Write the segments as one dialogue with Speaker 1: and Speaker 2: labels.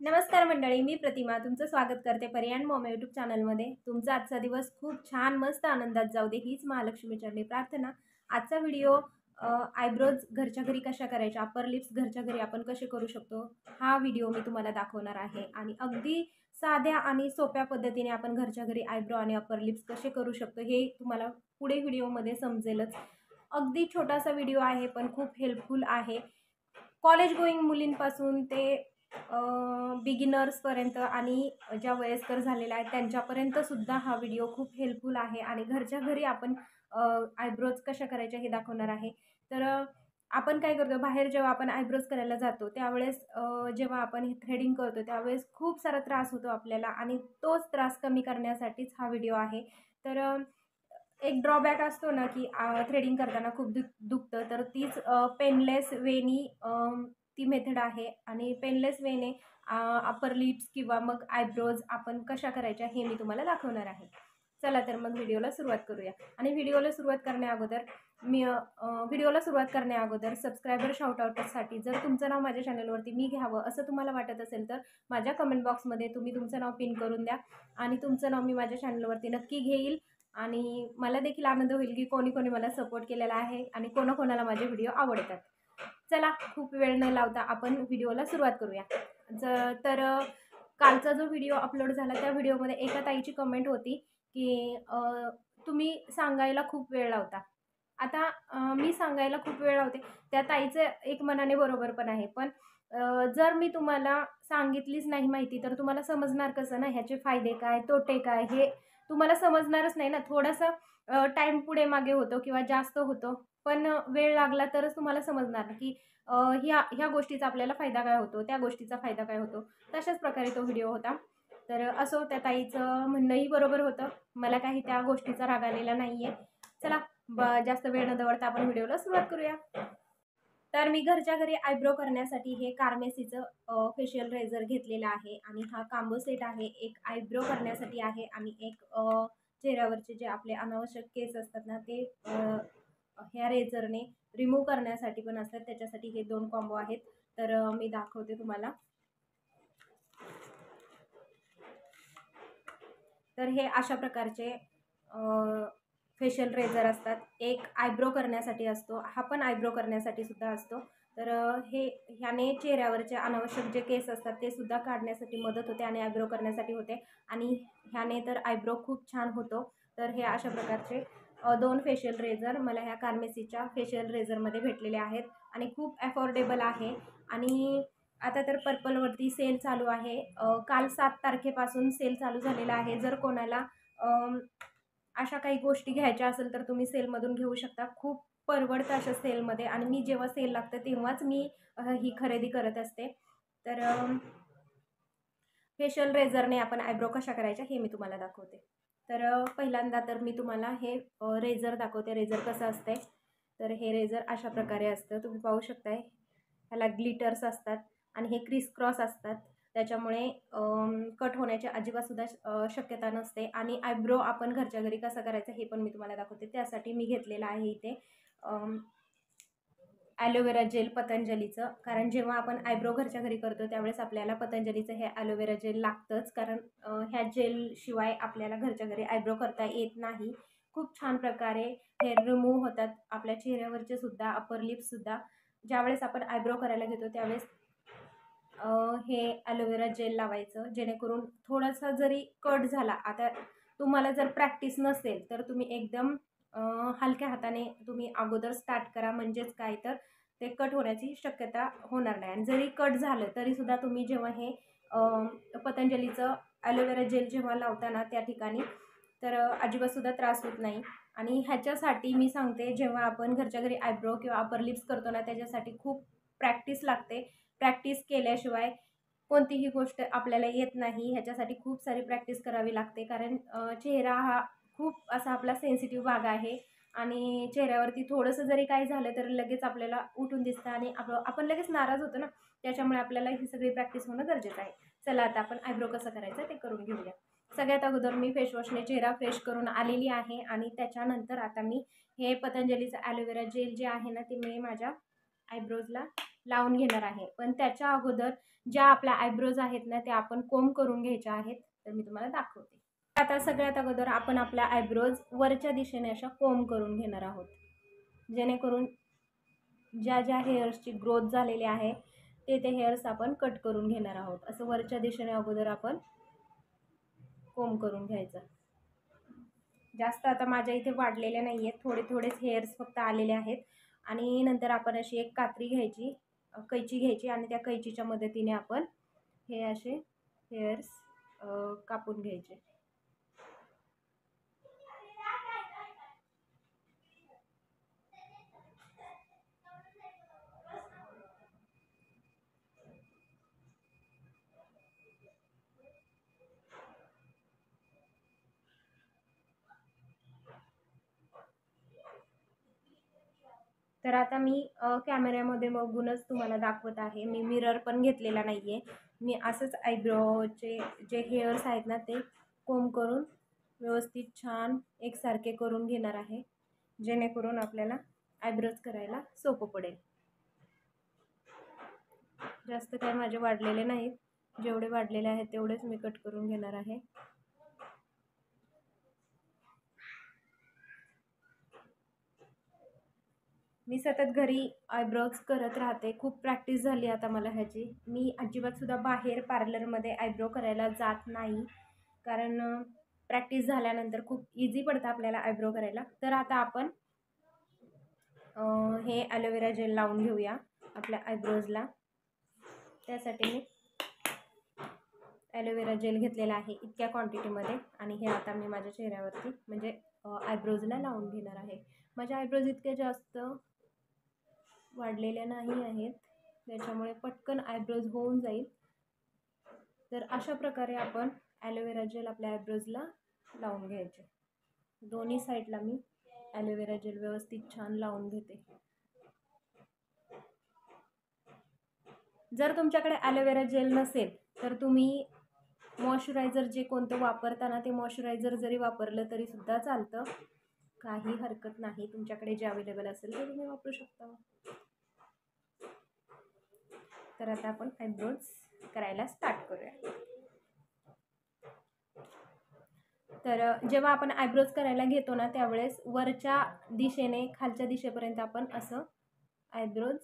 Speaker 1: नमस्कार मंडळी, मी प्रतिमा तुमचं स्वागत करते पर्यान मॉम यूट्यूब चॅनलमध्ये। तुमचा आजचा दिवस खूप छान मस्त आनंदात जाऊ दे हीच महालक्ष्मी चरणी प्रार्थना। आजचा व्हिडिओ आयब्रोज घरच्या घरी कशा करायच्या, अपर लिप्स घरच्या घरी आपण कसे करू शकतो हा व्हिडिओ मी तुम्हाला दाखवणार आहे। आणि अगदी साध्या आणि सोप्या पद्धतीने आपण घरच्या घरी आयब्रो आणि अपर लिप्स कसे करू शकतो हे तुम्हाला पुढे व्हिडिओमध्ये समजेलच। अगदी छोटासा व्हिडिओ आहे पण खूप हेल्पफुल आहे। कॉलेज गोईंग मुलींपासून ते बिगिनर्सपर्यंत आणि ज्या वयस्कर झालेल्या आहेत त्यांच्यापर्यंत सुद्धा हा व्हिडिओ खूप हेल्पफुल आहे। आणि घरच्या घरी आपण आयब्रोज कशा करायच्या हे दाखवणार आहे। तर आपण काय करतो, बाहेर जेव्हा आपण आयब्रोज करायला जातो त्यावेळेस जेव्हा आपण थ्रेडिंग करतो त्यावेळेस खूप सारा त्रास होतो आपल्याला, आणि तोच त्रास कमी करण्यासाठीच हा व्हिडिओ आहे। तर एक ड्रॉबॅक असतो ना की थ्रेडिंग करताना खूप दुखतं, तर तीच पेनलेस वेनी ती मेथड आहे। आणि पेनलेस वेने अपर लिप्स किंवा मग आयब्रोज आपण कशा करायच्या हे मी तुम्हाला दाखवणार आहे। चला तर मग व्हिडिओला सुरुवात करूया। आणि व्हिडिओला सुरुवात करण्या अगोदर सबस्क्रायबर शाउटआउटसाठी जर तुमचं नाव माझ्या चॅनलवरती मी घ्यावं असं तुम्हाला वाटत असेल तर माझ्या कमेंट बॉक्समध्ये तुम्ही तुमचं नाव पिन करून द्या, आणि तुमचं नाव मी माझ्या चॅनलवरती नक्की घेईल। आणि मला देखील आनंद होईल की कोणी कोणी मला सपोर्ट केलेला आहे आणि कोणाकोणाला माझे व्हिडिओ आवडतात। चला खूप वेळ न लावता आपण व्हिडिओला सुरुवात करूया। तर कालचा जो व्हिडिओ अपलोड झाला त्या व्हिडिओमध्ये एका ताईची कमेंट होती की तुम्ही सांगायला खूप वेळ लावता। आता मी सांगायला खूप वेळ लावते त्या ताईचं एक मनाने बरोबर पण आहे, पण जर मी तुम्हाला सांगितलीच नाही माहिती तर तुम्हाला समजणार कसं ना ह्याचे फायदे काय तोटे काय हे तुम्हाला समजणारच नाही ना। थोडासा टाईम पुढे मागे होतो किंवा जास्त होतो, पण वेळ लागला तरच तुम्हाला समजणार की ह्या गोष्टीचा आपल्याला फायदा काय होतो, त्या गोष्टीचा फायदा काय होतो। तशाच प्रकारे तो व्हिडिओ होता। तर असो, त्या ताईचं म्हणणंही बरोबर होतं, मला काही त्या गोष्टीचा राग आलेला नाही आहे। चला जास्त वेळ न दवडता आपण व्हिडिओला सुरुवात करूया। तर मी घरच्या घरी आयब्रो करण्यासाठी हे कार्मेसीचं फेशियल रेझर घेतलेलं आहे। आणि हा कांबो सेट आहे, एक आयब्रो करण्यासाठी आहे आणि एक चेहऱ्यावरचे जे आपले अनावश्यक केस असतात ना ते ह्या रेझरने रिमूव्ह करण्यासाठी पण असतात, त्याच्यासाठी हे दोन कॉम्बो आहेत। तर मी दाखवते तुम्हाला। तर हे अशा प्रकारचे फेशियल रेझर असतात। एक आयब्रो करण्यासाठी असतो, हा पण आयब्रो करण्यासाठी सुद्धा असतो। तर ह्याने चेहऱ्यावरचे अनावश्यक जे केस असतात ते सुद्धा काढण्यासाठी मदत होते आणि आयब्रो करण्यासाठी होते, आणि ह्याने तर आयब्रो खूप छान होतो। तर हे अशा प्रकारचे दोन फेशियल रेझर मला ह्या कार्मेसीच्या फेशियल रेझरमध्ये भेटलेले आहेत आणि खूप अफोर्डेबल आहे। आणि आता तर पर्पलवरती सेल चालू आहे, काल 7 तारखेपासून सेल चालू झालेला आहे। जर कोणाला अशा काही गोष्टी घ्यायच्या असेल तर तुम्ही सेलमधून घेऊ शकता, खूप परवडतं अशा सेलमध्ये। आणि मी जेव्हा सेल लागतं तेव्हाच मी ही खरेदी करत असते। तर फेशियल रेझरने आपण आयब्रो कशा करायच्या हे मी तुम्हाला दाखवते। तर पहिल्यांदा तर मी तुम्हाला हे रेझर दाखवते, रेझर कसं असतंय। तर हे रेझर अशा प्रकारे असतं, तुम्ही पाहू शकताय। ह्याला ग्लिटर्स असतात आणि हे क्रिस क्रॉस असतात, त्याच्यामुळे कट होण्याची अजिबातसुद्धा शक्यता नसते। आणि आयब्रो आपण घरच्या घरी कसं करायचं हे पण मी तुम्हाला दाखवते। त्यासाठी मी घेतलेलं आहे इथे ॲलोवेरा जेल पतंजलीचं, कारण जेव्हा आपण आयब्रो घरच्या घरी करतो त्यावेळेस आपल्याला पतंजलीचं हे ॲलोवेरा जेल लागतंच, कारण ह्या जेलशिवाय आपल्याला घरच्या घरी आयब्रो करता येत नाही। खूप छान प्रकारे हेअर रिमूव्ह होतात आपल्या चेहऱ्यावरचे सुद्धा, अपर लिप्ससुद्धा। ज्यावेळेस आपण आयब्रो करायला घेतो त्यावेळेस हे ॲलोवेरा जेल लावायचं, जेणेकरून थोडासा जरी कट झाला, आता तुम्हाला जर प्रॅक्टिस नसेल तर तुम्ही एकदम हलक्या हाताने तुम्ही अगोदर स्टार्ट करा, म्हणजेच काय तर ते कट होण्याची शक्यता होणार नाही। आणि जरी कट झालं तरीसुद्धा तुम्ही जेव्हा हे पतंजलीचं ॲलोवेरा जेल जेव्हा लावताना त्या ठिकाणी तर अजिबातसुद्धा त्रास होत नाही। आणि ह्याच्यासाठी मी सांगते, जेव्हा आपण घरच्या घरी आयब्रो किंवा अपर लिप्स करतो ना त्याच्यासाठी खूप प्रॅक्टिस लागते। प्रॅक्टिस केल्याशिवाय कोणतीही गोष्ट आपल्याला येत नाही, ह्याच्यासाठी खूप सारी प्रॅक्टिस करावी लागते। कारण चेहरा हा खूप असा आपला सेन्सिटिव्ह भाग आहे, आणि चेहऱ्यावरती थोडंसं जरी काही झालं तर लगेच आपल्याला उठून दिसतं आणि आपण लगेच नाराज होतो ना, त्याच्यामुळे आपल्याला ही सगळी प्रॅक्टिस होणं गरजेचं आहे। चला आता आपण आयब्रो कसं करायचं ते करून घेऊया। सगळ्यात अगोदर मी फेसवॉशने चेहरा फ्रेश करून आलेली आहे, आणि त्याच्यानंतर आता मी हे पतंजलीचं ॲलोवेरा जेल जे आहे ना ते मी माझ्या आयब्रोजला लावून घेणार आहे। पण त्याच्या अगोदर ज्या आपल्या आयब्रोज आहेत ना त्या आपण कोंब करून घ्यायच्या आहेत. तर मी तुम्हाला दाखवते. आता सगळ्यात अगोदर आपण आपल्या आयब्रोज वरच्या दिशेने अशा कोंब करून घेणार आहोत, जेणेकरून ज्या ज्या हेअर्सची ग्रोथ झालेली आहे ते हेअर्स आपण कट करून घेणार आहोत. असं वरच्या दिशेने अगोदर आपण कोंब करून घ्यायचं. जास्त आता माझ्या इथे वाढलेले नाही आहेत, थोडे थोडेच हेअर्स फक्त आलेले आहेत. आणि नंतर आपण अशी एक कात्री घ्यायची, कैची घ्यायची आणि त्या कैचीच्या मदतीने आपण हे असे हेअर्स कापून घ्यायचे. तर आता मी कॅमेऱ्यामध्ये बघूनच तुम्हाला दाखवत आहे. मी मिरर पण घेतलेला नाही आहे. मी असंच आयब्रोचे जे हेअर्स आहेत ना ते कोंब करून व्यवस्थित छान एकसारखे करून घेणार आहे, जेणेकरून आपल्याला आयब्रोज करायला सोपं पडेल. जास्त काय माझे वाढलेले नाहीत, जेवढे वाढलेले आहेत तेवढेच मी कट करून घेणार आहे. मी सतत घरी आयब्रोज करत राहते, खूप प्रॅक्टिस झाली आता मला ह्याची. मी अजिबातसुद्धा बाहेर पार्लरमध्ये आयब्रो करायला जात नाही, कारण प्रॅक्टिस झाल्यानंतर खूप इझी पडतं आपल्याला आयब्रो करायला. तर आता आपण हे ॲलोवेरा जेल लावून घेऊया आपल्या आयब्रोजला. त्यासाठी मी ॲलोवेरा जेल घेतलेला आहे इतक्या क्वांटिटीमध्ये, आणि हे आता मी माझ्या चेहऱ्यावरती म्हणजे आयब्रोजला लावून घेणार आहे. माझ्या आयब्रोज इतके जास्त वाढलेल्या नाही आहेत, त्याच्यामुळे पटकन आयब्रोज होऊन जाईल. तर अशा प्रकारे आपण ॲलोवेरा जेल आपल्या आयब्रोजला लावून घ्यायचे. दोन्ही साईडला मी ॲलोवेरा जेल व्यवस्थित छान लावून घेते. जर तुमच्याकडे ॲलोवेरा जेल नसेल तर तुम्ही मॉइश्चरायझर जे कोणतं वापरताना ते मॉइश्चरायझर जरी वापरलं तरी सुद्धा चालतं, काही हरकत नाही. तुमच्याकडे जे अवेलेबल असेल ते तुम्ही वापरू शकता. तर आता आपण आयब्रोज करायला स्टार्ट करूया. तर जेव्हा आपण आयब्रोज करायला घेतो ना त्यावेळेस वरच्या दिशेने खालच्या दिशेपर्यंत आपण असं आयब्रोज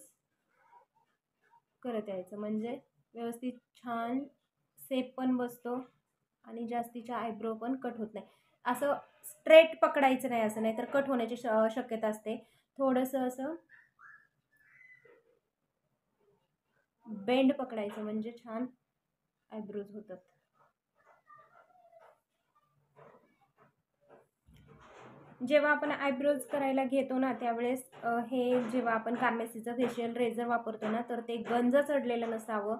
Speaker 1: करत यायचं, म्हणजे व्यवस्थित छान सेप पण बसतो आणि जास्तीच्या आयब्रो पण कट होत नाही. असं स्ट्रेट पकडायचं नाही, असं नाही तर कट होण्याची शक्यता असते. थोडंसं असं बेंड पकडायचं म्हणजे छान आयब्रोज होतात. जेव्हा आपण आयब्रोज करायला घेतो ना त्यावेळेस हे जेव्हा आपण कार्मेसीचं फेशियल रेझर वापरतो ना तर ते गंज चढलेलं नसावं,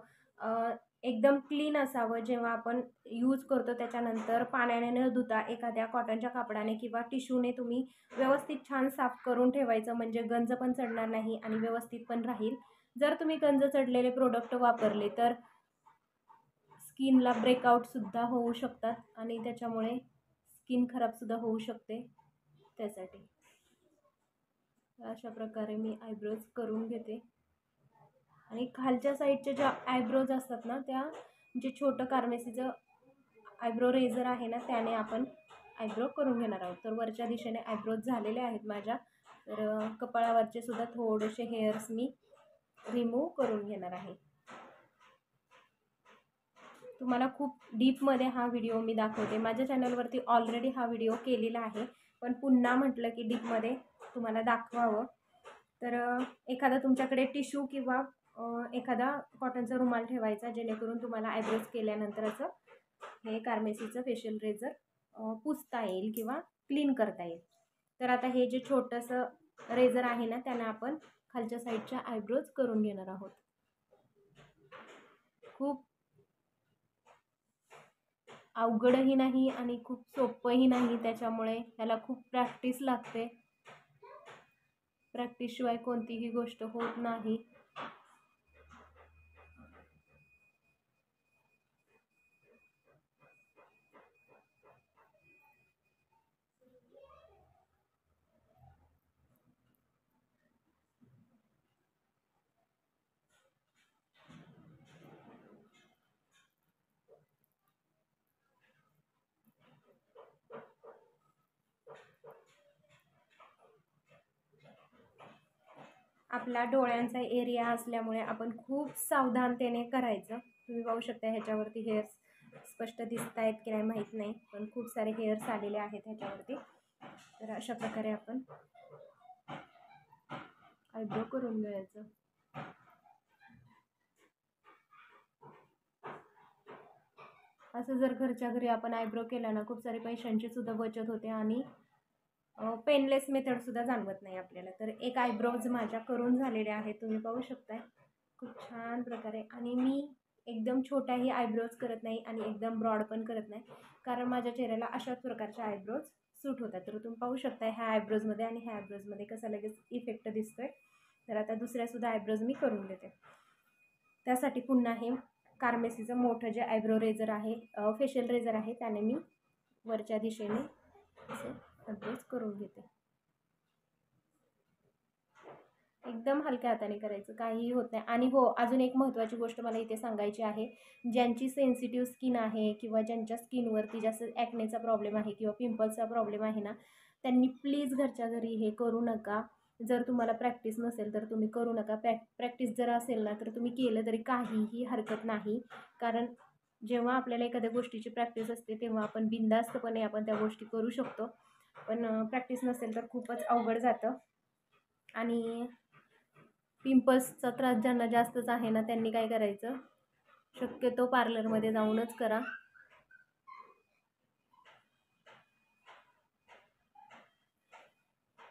Speaker 1: एकदम क्लीन असावं. जेव्हा आपण यूज करतो त्याच्यानंतर पाण्याने न धुता एखाद्या कॉटनच्या कापडाने किंवा टिश्यूने तुम्ही व्यवस्थित छान साफ करून ठेवायचं, म्हणजे गंज पण चढणार नाही आणि व्यवस्थित पण राहील. जर तुम्ही गंज चढलेले प्रोडक्ट वापरले तर स्किनला ब्रेकआउटसुद्धा होऊ शकतात आणि त्याच्यामुळे स्किन खराबसुद्धा होऊ शकते. त्यासाठी अशा प्रकारे मी आयब्रोज करून घेते. आणि खालच्या साईडच्या ज्या आयब्रोज असतात ना त्या जे छोटं कार्मेसीचं आयब्रो रेझर आहे ना त्याने आपण आयब्रो करून घेणार आहोत. तर वरच्या दिशेने आयब्रोज झालेले आहेत माझ्या, तर कपाळावरचे सुद्धा थोडेसे हेअर्स मी रिमूव्ह करून घेणार आहे. तुम्हाला खूप डीपमध्ये हा व्हिडिओ मी दाखवते. माझ्या चॅनलवरती ऑलरेडी हा व्हिडिओ केलेला आहे, पण पुन्हा म्हटलं की डीपमध्ये तुम्हाला दाखवावं. तर एखादा तुमच्याकडे टिश्यू किंवा एखादा कॉटनचा रुमाल ठेवायचा, जेणेकरून तुम्हाला आयब्रोज केल्यानंतर असं हे कार्मेसीचं फेशियल रेझर पुसता येईल किंवा क्लीन करता येईल. तर आता हे जे छोटंसं रेझर आहे ना त्यानं आपण खालच्या साईडच्या आयब्रोज करून घेणार आहोत. खूप अवघडही नाही आणि खूप सोपंही नाही, त्याच्यामुळे त्याला खूप प्रॅक्टिस लागते. प्रॅक्टिसशिवाय कोणतीही गोष्ट होत नाही. आपला डोळ्यांचा एरिया असल्यामुळे आपण खूप सावधानतेने करायचं. तुम्ही पाहू शकता ह्याच्यावरती हेअर्स स्पष्ट दिसत आहेत की नाही माहीत नाही, पण खूप सारे हेअर्स आलेले आहेत ह्याच्यावरती. तर अशा प्रकारे आपण आयब्रो करून घ्यायचं. असं जर घरच्या घरी आपण आयब्रो केला ना, खूप सारे पैशांची सुद्धा बचत होते आणि पेनलेस मेथडसुद्धा जाणवत नाही आपल्याला. तर एक आयब्रोज माझ्या करून झालेले आहेत, तुम्ही पाहू शकताय खूप छान प्रकारे. आणि मी एकदम छोट्याही आयब्रोज करत नाही आणि एकदम ब्रॉड पण करत नाही, कारण माझ्या चेहऱ्याला अशाच प्रकारचे आयब्रोज सूट होतात. तर तुम्ही पाहू शकता ह्या आयब्रोजमध्ये आणि ह्या आयब्रोजमध्ये कसा लगेच इफेक्ट दिसतोय. तर आता दुसऱ्यासुद्धा आयब्रोज मी करून देते. त्यासाठी पुन्हा हे कार्मेसीचं मोठं जे आयब्रो रेझर आहे, फेशियल रेझर आहे, त्याने मी वरच्या दिशेने असे आयब्रोज करून घेते. एकदम हलक्या हाताने करायचं, काहीही होत नाही. आणि हो, अजून एक महत्त्वाची गोष्ट मला इथे सांगायची आहे. ज्यांची सेन्सिटिव्ह स्किन आहे किंवा ज्यांच्या स्किनवरती जास्त ॲक्नेचा प्रॉब्लेम आहे किंवा पिंपल्सचा प्रॉब्लेम आहे ना, त्यांनी प्लीज घरच्या घरी हे करू नका. जर तुम्हाला प्रॅक्टिस नसेल तर तुम्ही करू नका. प्रॅक्टिस जर असेल ना तर तुम्ही केलं तरी काहीही हरकत नाही. कारण जेव्हा आपल्याला एखाद्या गोष्टीची प्रॅक्टिस असते तेव्हा आपण बिनधास्तपणे आपण त्या गोष्टी करू शकतो. पण प्रॅक्टिस नसेल तर खूपच अवघड जातं. आणि पिंपल्सचा त्रास ज्यांना जास्तच आहे ना, त्यांनी काय करायचं, शक्यतो पार्लरमध्ये जाऊनच करा.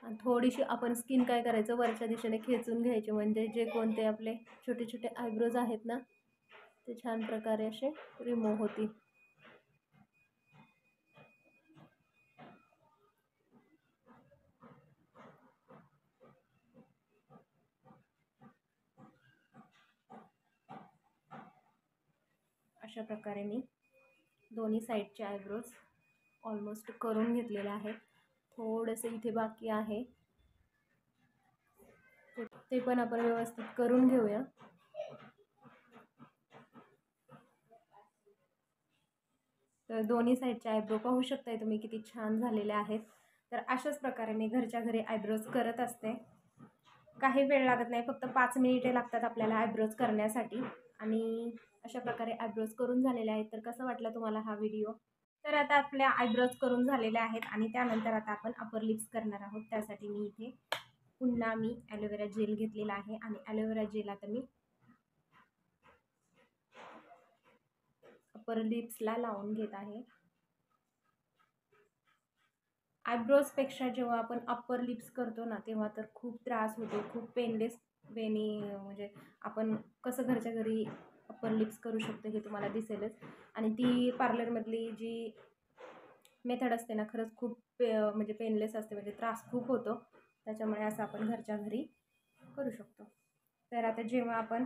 Speaker 1: आणि थोडीशी आपण स्किन काय करायचं, वरच्या दिशेने खेचून घ्यायचे, म्हणजे जे कोणते आपले छोटे छोटे आयब्रोज आहेत ना, ते छान प्रकारे असे रिमूव्ह होतील. अशा प्रकारे मी दोन्ही साईडचे आयब्रोज ऑलमोस्ट करून घेतलेले आहेत. थोडंसं इथे बाकी आहे, ते पण आपण व्यवस्थित करून घेऊया. तर दोन्ही साईडचे आयब्रो पाहू शकताय तुम्ही किती छान झालेले आहेत. तर अशाच प्रकारे मी घरच्या घरी आयब्रोज करत असते. काही वेळ लागत नाही, फक्त 5 मिनिटे लागतात आपल्याला आयब्रोज करण्यासाठी. आणि अशा प्रकारे आयब्रोज करून झालेले आहेत. तर कसं वाटलं तुम्हाला हा व्हिडिओ? तर आता आपल्या आयब्रोज करून झालेल्या आहेत आणि त्यानंतर आता आपण अपर लिप्स करणार आहोत. त्यासाठी मी इथे पुन्हा मी ॲलोवेरा जेल घेतलेला आहे आणि ॲलोवेरा जेल आता मी अपर लिप्सला लावून घेत आहे. आयब्रोजपेक्षा जेव्हा आपण अप्पर लिप्स करतो ना, तेव्हा तर खूप त्रास होतो, खूप पेनलेस वेनी, म्हणजे आपण कसं घरच्या घरी अप्पर लिप्स करू शकतो हे तुम्हाला दिसेलच. आणि ती पार्लरमधली जी मेथड असते ना, खरंच खूप म्हणजे पेनलेस असते, म्हणजे त्रास खूप होतो. त्याच्यामुळे असं आपण घरच्या घरी करू शकतो. तर आता जेव्हा आपण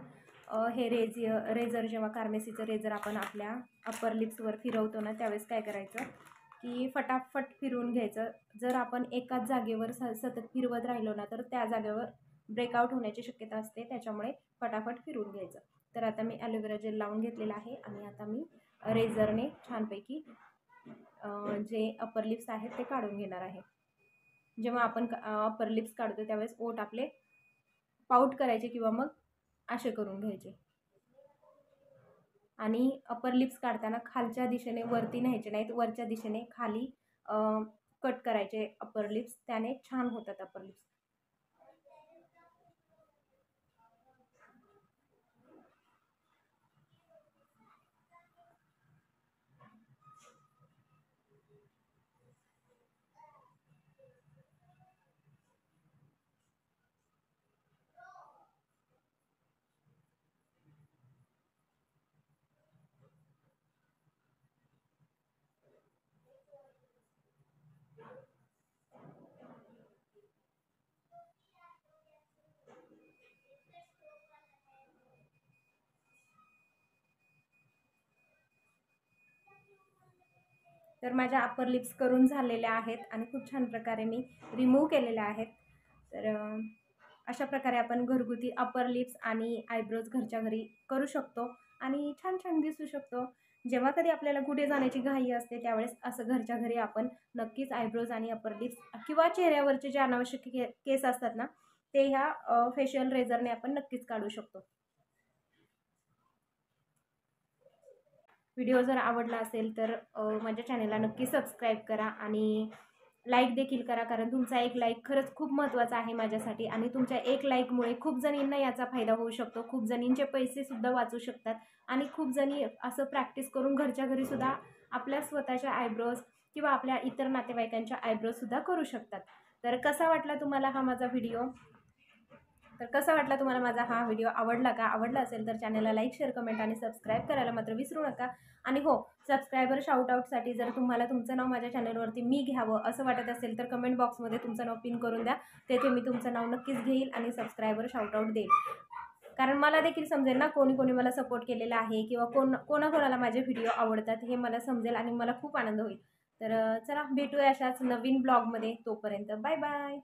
Speaker 1: हे रेझर जेव्हा कार्मेसीचं रेझर आपण आपल्या अप्पर लिप्सवर फिरवतो ना, त्यावेळेस काय करायचं की फटाफट फिरवून घ्यायचं. जर आपण एकाच जागेवर सतत फिरवत राहिलो ना, तर त्या जागेवर ब्रेकआउट होण्याची शक्यता असते. त्याच्यामुळे फटाफट फिरवून घ्यायचं. तर आता मी ॲलोवेरा जेल लावून घेतलेला आहे आणि आता मी रेझरने छानपैकी जे अप्पर लिप्स आहेत ते काढून घेणार आहे. जेव्हा आपण अप्पर लिप्स काढतो त्यावेळेस ओठ आपले पाऊट करायचे किंवा मग असे करून घ्यायचे. आणि अप्पर लिप्स काढताना खालच्या दिशेने वरती न्यायचे नाहीत, वरच्या दिशेने खाली कट करायचे अप्पर लिप्स, त्याने छान होतात अप्पर लिप्स. तर माझ्या अप्पर लिप्स करून झालेल्या आहेत आणि खूप छान प्रकारे मी रिमूव्ह केलेल्या आहेत. तर अशा प्रकारे आपण घरगुती अप्पर लिप्स आणि आयब्रोज घरच्या घरी करू शकतो आणि छान छान दिसू शकतो. जेव्हा कधी आपल्याला कुठे जाण्याची घाई असते त्यावेळेस असं घरच्या घरी आपण नक्कीच आयब्रोज आणि अप्पर लिप्स किंवा चेहऱ्यावरचे जे अनावश्यक केस असतात ना, ते ह्या फेशियल रेझरने आपण नक्कीच काढू शकतो. व्हिडिओ जर आवडला असेल तर माझ्या चॅनलला नक्की सबस्क्राईब करा आणि लाईक देखील करा, कारण तुमचा एक लाईक खरंच खूप महत्त्वाचा आहे माझ्यासाठी. आणि तुमच्या एक लाईकमुळे खूप जणींना याचा फायदा होऊ शकतो, खूप जणींचे पैसेसुद्धा वाचू शकतात आणि खूप जणी असं प्रॅक्टिस करून घरच्या घरीसुद्धा आपल्या स्वतःच्या आयब्रोज किंवा आपल्या इतर नातेवाईकांच्या आयब्रोजसुद्धा करू शकतात. तर कसा वाटला तुम्हाला हा माझा व्हिडिओ? माझा हा व्हिडिओ आवडला का? आवडला असेल तर चॅनलला लाईक, शेअर, कमेंट आणि सबस्क्राईब करायला मात्र विसरू नका. आणि हो, सबस्क्रायबर शाउटआउटसाठी जर तुम्हाला तुमचं नाव माझ्या चॅनलवरती मी घ्यावं असं वाटत असेल तर कमेंट बॉक्समध्ये तुमचं नाव पिन करून द्या. तेथे मी तुमचं नाव नक्कीच घेईल आणि सबस्क्रायबर शाउटआउट देईल. कारण मला देखील समजेल ना कोणी कोणी मला सपोर्ट केलेला आहे किंवा कोणाकोणाला माझे व्हिडिओ आवडतात हे मला समजेल आणि मला खूप आनंद होईल. तर चला भेटूया अशाच नवीन ब्लॉगमध्ये. तोपर्यंत बाय बाय.